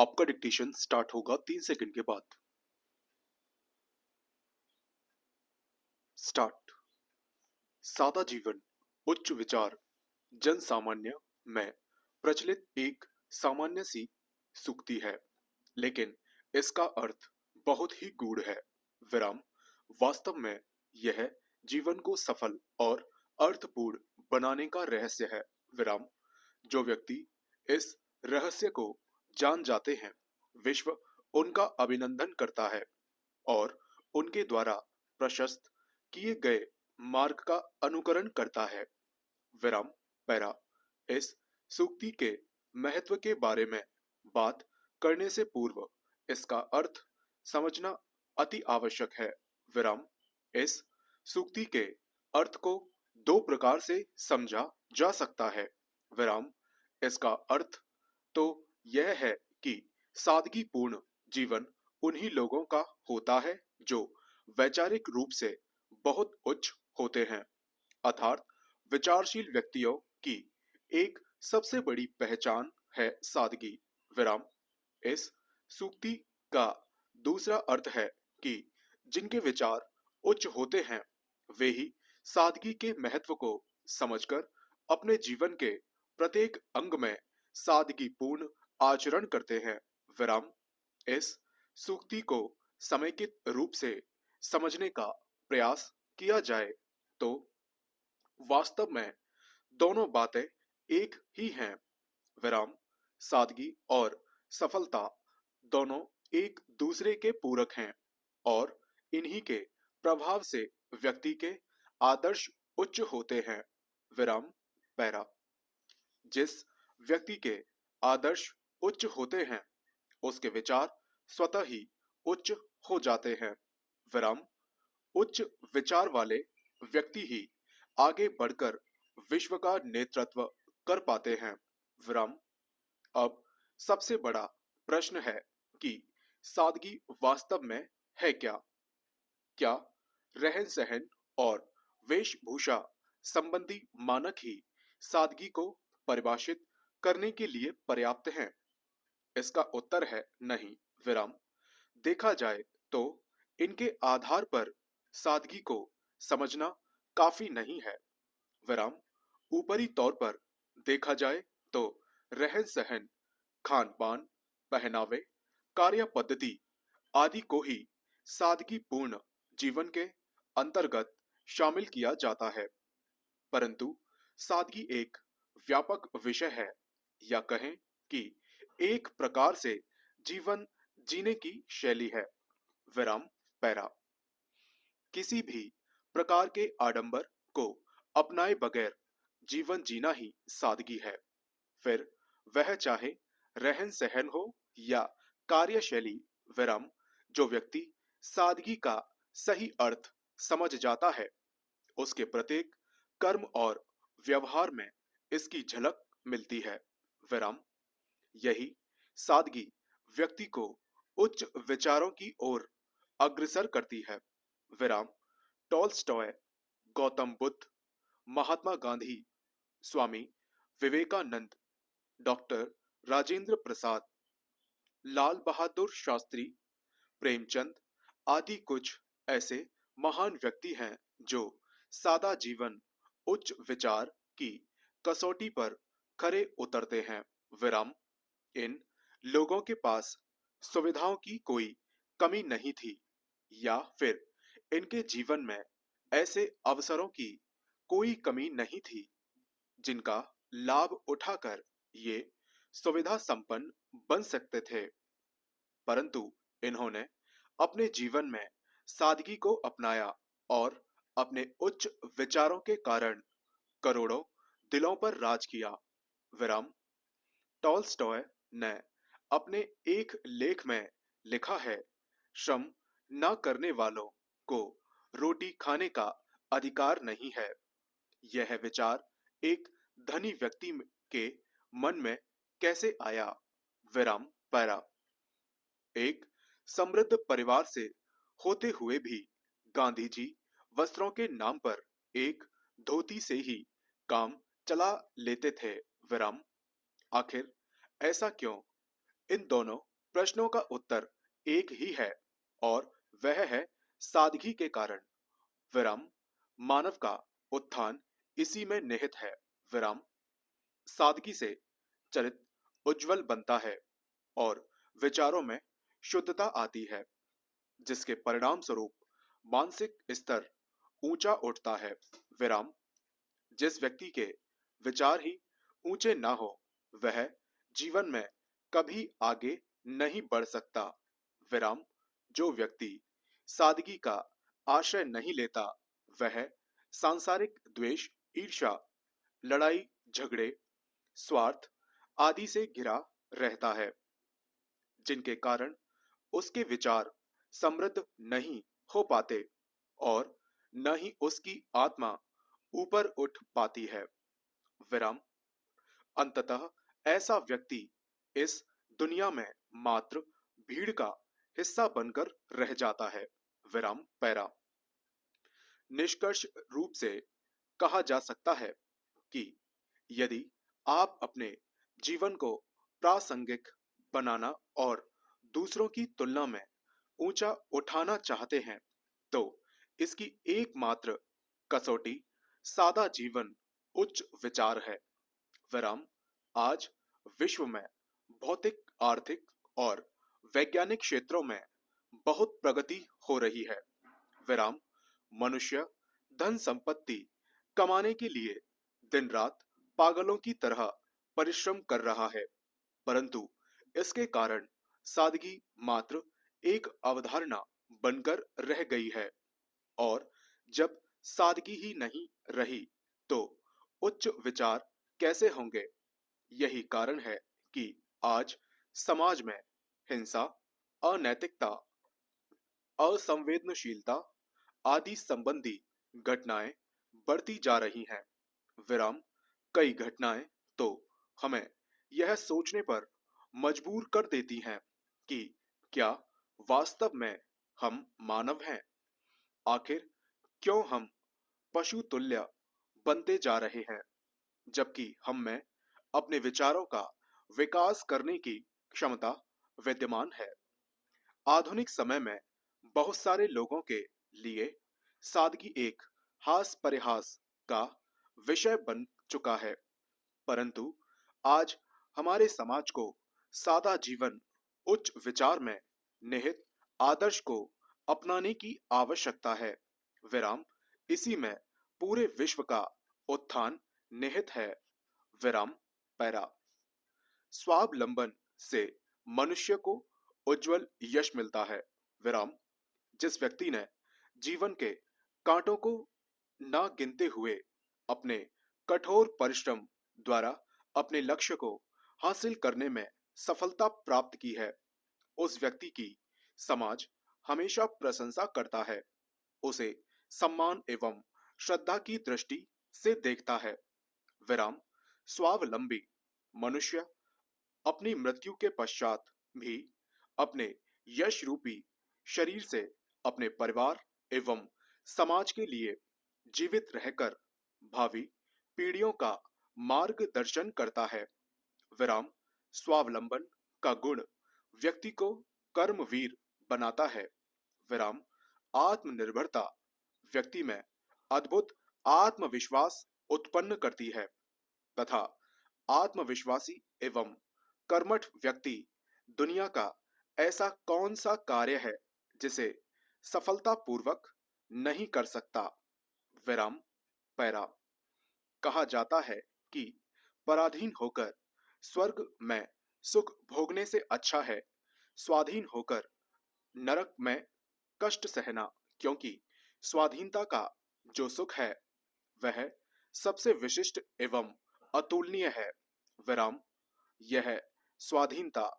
आपका dictation start होगा 3 second के बाद। स्टार्ट। सादा जीवन, उच्च विचार, जन सामान्य में प्रचलित एक सामान्य सी सूक्ति है, लेकिन इसका अर्थ बहुत ही गूढ़ है। विराम। वास्तव में यह जीवन को सफल और अर्थपूर्ण बनाने का रहस्य है। विराम। जो व्यक्ति इस रहस्य को जान जाते हैं, विश्व उनका अभिनंदन करता है और उनके द्वारा प्रशस्त किए गए मार्ग का अनुकरण करता है। विराम। पैरा। इस सूक्ति के महत्व के बारे में बात करने से पूर्व इसका अर्थ समझना अति आवश्यक है। विराम। इस सूक्ति के अर्थ को दो प्रकार से समझा जा सकता है। विराम। इसका अर्थ तो यह है कि सादगीपूर्ण जीवन उन्हीं लोगों का होता है जो वैचारिक रूप से बहुत उच्च होते हैं, अर्थात विचारशील व्यक्तियों की एक सबसे बड़ी पहचान है सादगी। विराम। इस सूक्ति का दूसरा अर्थ है कि जिनके विचार उच्च होते हैं, वे ही सादगी के महत्व को समझकर अपने जीवन के प्रत्येक अंग में सादगीपूर्ण आचरण करते हैं। विराम। इस सूक्ति को समेकित रूप से समझने का प्रयास किया जाए तो वास्तव में दोनों बातें एक ही हैं। विराम। सादगी और सफलता दोनों एक दूसरे के पूरक हैं और इन्हीं के प्रभाव से व्यक्ति के आदर्श उच्च होते हैं। विराम। पैरा। जिस व्यक्ति के आदर्श उच्च होते हैं, उसके विचार स्वतः ही उच्च हो जाते हैं। विराम। उच्च विचार वाले व्यक्ति ही आगे बढ़कर विश्व का नेतृत्व कर पाते हैं। विराम। अब सबसे बड़ा प्रश्न है कि सादगी वास्तव में है क्या? क्या रहन सहन और वेशभूषा संबंधी मानक ही सादगी को परिभाषित करने के लिए पर्याप्त हैं? इसका उत्तर है नहीं। विराम। देखा जाए तो इनके आधार पर सादगी को समझना काफी नहीं है। विराम। ऊपरी तौर पर देखा जाए तो रहन सहन, खान पान, पहनावे, कार्य पद्धति आदि को ही सादगीपूर्ण जीवन के अंतर्गत शामिल किया जाता है। परंतु सादगी एक व्यापक विषय है, या कहें कि एक प्रकार से जीवन जीने की शैली है। विराम। पैरा। किसी भी प्रकार के आडंबर को अपनाए बगैर जीवन जीना ही सादगी है। फिर वह चाहे रहन सहन हो या कार्यशैली। विराम। जो व्यक्ति सादगी का सही अर्थ समझ जाता है, उसके प्रत्येक कर्म और व्यवहार में इसकी झलक मिलती है। विराम। यही सादगी व्यक्ति को उच्च विचारों की ओर अग्रसर करती है। विराम। टॉल्स्टॉय, गौतम बुद्ध, महात्मा गांधी, स्वामी विवेकानंद, डॉक्टर राजेंद्र प्रसाद, लाल बहादुर शास्त्री, प्रेमचंद आदि कुछ ऐसे महान व्यक्ति हैं जो सादा जीवन, उच्च विचार की कसौटी पर खरे उतरते हैं। विराम। इन लोगों के पास सुविधाओं की कोई कमी नहीं थी, या फिर इनके जीवन में ऐसे अवसरों की कोई कमी नहीं थी जिनका लाभ उठाकर ये सुविधा संपन्न बन सकते थे। परंतु इन्होंने अपने जीवन में सादगी को अपनाया और अपने उच्च विचारों के कारण करोड़ों दिलों पर राज किया। विराम। टॉल्स्टॉय ने अपने एक लेख में लिखा है, श्रम न करने वालों को रोटी खाने का अधिकार नहीं है। यह विचार एक धनी व्यक्ति के मन में कैसे आया? विराम। पैरा। एक समृद्ध परिवार से होते हुए भी गांधी जी वस्त्रों के नाम पर एक धोती से ही काम चला लेते थे। विराम। आखिर ऐसा क्यों? इन दोनों प्रश्नों का उत्तर एक ही है और वह है सादगी के कारण। विराम। मानव का उत्थान इसी में निहित है। विराम। सादगी से चरित्र उज्जवल बनता है और विचारों में शुद्धता आती है, जिसके परिणाम स्वरूप मानसिक स्तर ऊंचा उठता है। विराम। जिस व्यक्ति के विचार ही ऊंचे ना हो, वह जीवन में कभी आगे नहीं बढ़ सकता। विराम। जो व्यक्ति सादगी का आश्रय नहीं लेता, वह सांसारिक द्वेष, ईर्ष्या, लड़ाई झगड़े, स्वार्थ आदि से घिरा रहता है, जिनके कारण उसके विचार समृद्ध नहीं हो पाते और न ही उसकी आत्मा ऊपर उठ पाती है। विराम। अंततः ऐसा व्यक्ति इस दुनिया में मात्र भीड़ का हिस्सा बनकर रह जाता है। विराम। पैरा। निष्कर्ष रूप से कहा जा सकता है कि यदि आप अपने जीवन को प्रासंगिक बनाना और दूसरों की तुलना में ऊंचा उठाना चाहते हैं, तो इसकी एकमात्र कसौटी सादा जीवन, उच्च विचार है। विराम। आज विश्व में भौतिक, आर्थिक और वैज्ञानिक क्षेत्रों में बहुत प्रगति हो रही है। विराम। मनुष्य धन संपत्ति कमाने के लिए दिन रात पागलों की तरह परिश्रम कर रहा है, परंतु इसके कारण सादगी मात्र एक अवधारणा बनकर रह गई है। और जब सादगी ही नहीं रही, तो उच्च विचार कैसे होंगे? यही कारण है कि आज समाज में हिंसा, अनैतिकता, असंवेदनशीलता आदि संबंधी घटनाएं बढ़ती जा रही हैं। विराम। कई घटनाएं तो हमें यह सोचने पर मजबूर कर देती हैं कि क्या वास्तव में हम मानव हैं? आखिर क्यों हम पशु तुल्य बनते जा रहे हैं, जबकि हम में अपने विचारों का विकास करने की क्षमता विद्यमान है। आधुनिक समय में बहुत सारे लोगों के लिए सादगी एक हास परिहास का विषय बन चुका है, परंतु आज हमारे समाज को सादा जीवन, उच्च विचार में निहित आदर्श को अपनाने की आवश्यकता है। विराम। इसी में पूरे विश्व का उत्थान निहित है। विराम। पैरा। स्वावलंबन से मनुष्य को उज्जवल यश मिलता है। विराम। जिस व्यक्ति ने जीवन के कांटों को ना गिनते हुए अपने कठोर परिश्रम द्वारा अपने लक्ष्य को हासिल करने में सफलता प्राप्त की है, उस व्यक्ति की समाज हमेशा प्रशंसा करता है, उसे सम्मान एवं श्रद्धा की दृष्टि से देखता है। विराम। स्वावलंबी मनुष्य अपनी मृत्यु के पश्चात भी अपने यश रूपी शरीर से अपने परिवार एवं समाज के लिए जीवित रहकर भावी पीढ़ियों का मार्गदर्शन करता है। विराम। स्वावलंबन का गुण व्यक्ति को कर्मवीर बनाता है। विराम। आत्मनिर्भरता व्यक्ति में अद्भुत आत्मविश्वास उत्पन्न करती है तथा आत्मविश्वासी एवं कर्मठ व्यक्ति दुनिया का ऐसा कौन सा कार्य है जिसे सफलतापूर्वक नहीं कर सकता। विराम। पैरा। कहा जाता है कि पराधीन होकर स्वर्ग में सुख भोगने से अच्छा है स्वाधीन होकर नरक में कष्ट सहना, क्योंकि स्वाधीनता का जो सुख है वह सबसे विशिष्ट एवं अतुलनीय है। विराम। यह स्वाधीनता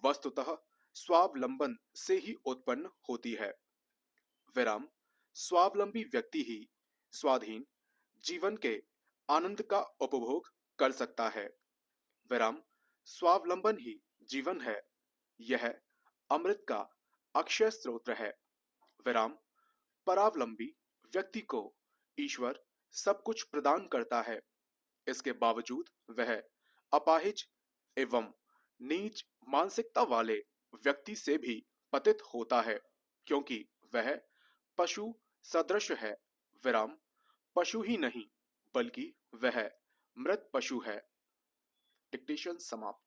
वस्तुतः स्वावलंबन से ही उत्पन्न होती है। विराम। स्वावलंबी व्यक्ति ही स्वाधीन जीवन के आनंद का उपभोग कर सकता है। विराम। स्वावलंबन ही जीवन है, यह अमृत का अक्षय स्रोत है। विराम। परावलंबी व्यक्ति को ईश्वर सब कुछ प्रदान करता है, इसके बावजूद वह अपाहिज एवं नीच मानसिकता वाले व्यक्ति से भी पतित होता है, क्योंकि वह पशु सदृश है। विराम, पशु ही नहीं बल्कि वह मृत पशु है। डिक्टेशन समाप्त।